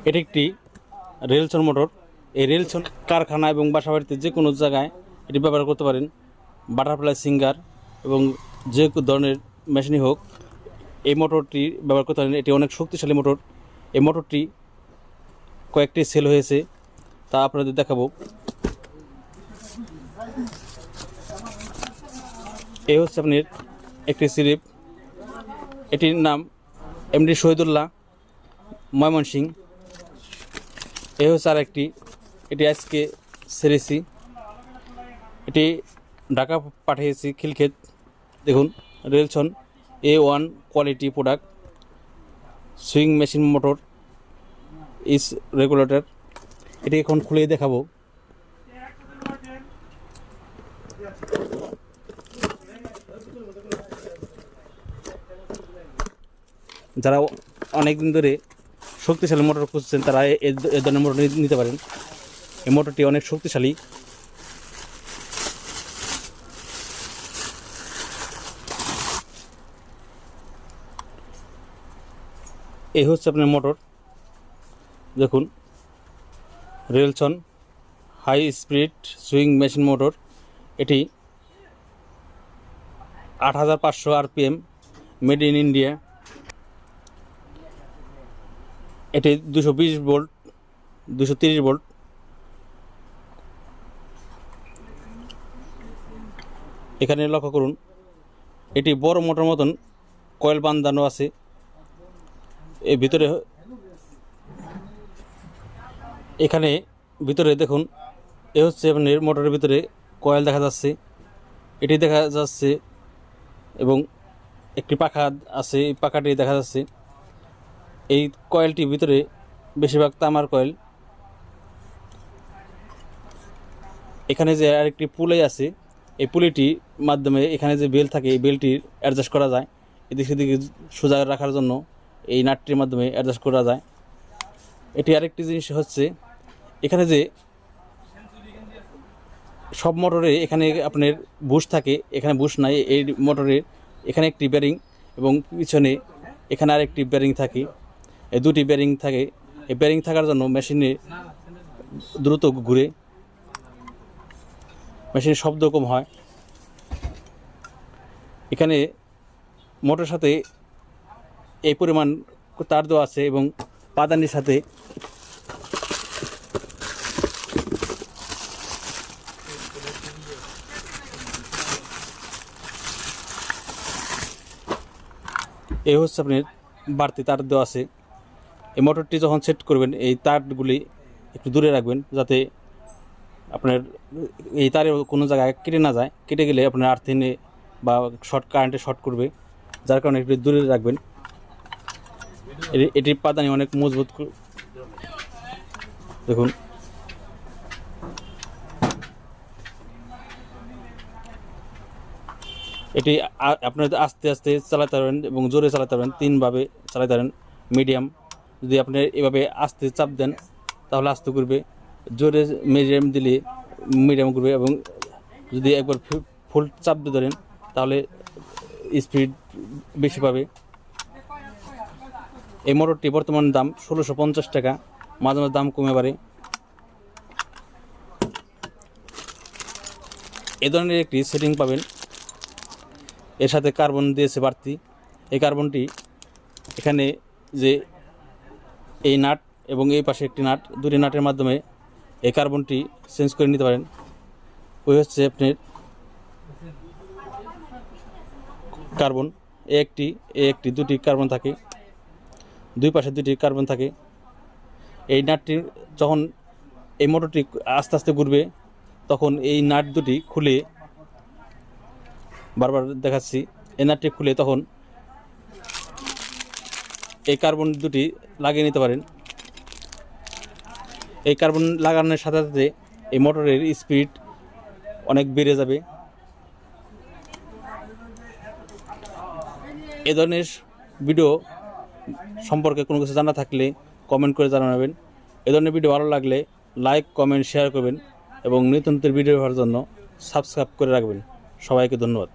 এটি একটি রেলসন মোটর। এই রেলসন কারখানা এবং বাসাবাড়িতে যে কোনো জায়গায় এটি ব্যবহার করতে পারেন। বাটারফ্লাই সিঙ্গার এবং যে ধরনের মেশিনই হোক এই মোটরটি ব্যবহার করতে পারেন। এটি অনেক শক্তিশালী মোটর। এই মোটরটি কয়েকটি সেল হয়েছে, তা আপনাদের দেখাবো। এই হচ্ছে আপনার একটি সিরিপ। এটির নাম এমডি শহীদুল্লাহ, ময়মনসিংহ। এই হচ্ছে আর একটি, এটি আজকে সেরেছি। এটি ঢাকা পাঠিয়েছি খিলক্ষেত। দেখুন, Relson A1 quality product, sewing machine motor is regulator. এটি এখন খুলে দেখাবো। যারা অনেক দিন ধরে শক্তিশালী মোটর খুঁজছেন তারা এই ধরনের মোটর নিতে পারেন। এই মোটরটি অনেক শক্তিশালী। এই হচ্ছে আপনার মোটর। দেখুন, Relson high speed sewing machine motor. এটি 8500 RPM, মেড ইন ইন্ডিয়া। এটি 220 ভোল্ট, 230 ভোল্ট। এখানে লক্ষ্য করুন, এটি বড় মোটর মতন কয়েল বাঁধানো আছে। এর ভিতরে এখানে ভিতরে দেখুন, এ হচ্ছে আপনার মোটরের ভিতরে কয়েল দেখা যাচ্ছে, এটি দেখা যাচ্ছে এবং একটি পাখা আছে, এই পাখাটি দেখা যাচ্ছে। এই কয়েলটির ভিতরে বেশিরভাগ তামার কয়েল। এখানে যে আরেকটি পুলি আছে, এই পুলিটির মাধ্যমে এখানে যে বেল থাকে এই বেলটির অ্যাডজাস্ট করা যায়। এদিক সেদিকে সোজা রাখার জন্য এই নাটটির মাধ্যমে অ্যাডজাস্ট করা যায়। এটি আরেকটি জিনিস হচ্ছে, এখানে যে সব মোটরে এখানে আপনার বুশ থাকে, এখানে বুশ নাই। এই মোটরে এখানে একটি বেরিং এবং পিছনে এখানে আরেকটি বেরিং থাকে। এই দুটি বেরিং থাকে। এই বেরিং থাকার জন্য মেশিনে দ্রুত ঘুরে, মেশিনের শব্দ কম হয়। এখানে মোটরের সাথে এই পরিমাণ তার দেওয়া আছে এবং পাদানির সাথে এই হচ্ছে আপনার বাড়তি তার দেওয়া আছে। এই মোটরটি যখন সেট করবেন এই তারগুলি একটু দূরে রাখবেন, যাতে আপনার এই তারের কোনো জায়গায় কেটে না যায়। কেটে গেলে আপনার আর্থিনে বা কারেন্টে শর্ট করবে, যার কারণে একটু দূরে রাখবেন। এটির পাদানি অনেক মজবুত। দেখুন, এটি আপনার আস্তে আস্তে চালাতে পারবেন এবং জোরে চালাতে পারবেন, তিনভাবে চালাতে পারেন। মিডিয়াম, যদি আপনি এভাবে আস্তে চাপ দেন তাহলে আস্তে ঘুরবে, জোরে মিডিয়াম দিলে মিডিয়াম ঘুরবে, এবং যদি একবার ফুল চাপ দিয়ে ধরেন তাহলে স্পিড বেশি পাবে। এই মোটরটি বর্তমান দাম 1650 টাকা, মাঝে মাঝে দাম কমে পারে। এ ধরনের একটি সেটিং পাবেন, এর সাথে কার্বন দিয়েছে বাড়তি। এই কার্বনটি এখানে যে এই নাট এবং এই পাশে একটি নাট, দুটি নাটের মাধ্যমে এই কার্বনটি চেঞ্জ করে নিতে পারেন। ওই হচ্ছে আপনার কার্বন। এ একটি দুটি কার্বন থাকে, দুই পাশে দুটি কার্বন থাকে। এই নাটটি যখন এই মোটরটি আস্তে আস্তে ঘুরবে তখন এই নাট দুটি খুলে, বারবার দেখাচ্ছি, এই নাটটি খুলে তখন এই কার্বন দুটি লাগিয়ে নিতে পারেন। এই কার্বন লাগানোর সাথে সাথে এই মোটরের স্পিড অনেক বেড়ে যাবে। এ ধরনের ভিডিও সম্পর্কে কোনো কিছু জানা থাকলে কমেন্ট করে জানাবেন। এ ধরনের ভিডিও ভালো লাগলে লাইক, কমেন্ট, শেয়ার করবেন এবং নিত্য নতুন ভিডিও পাওয়ার জন্য সাবস্ক্রাইব করে রাখবেন। সবাইকে ধন্যবাদ।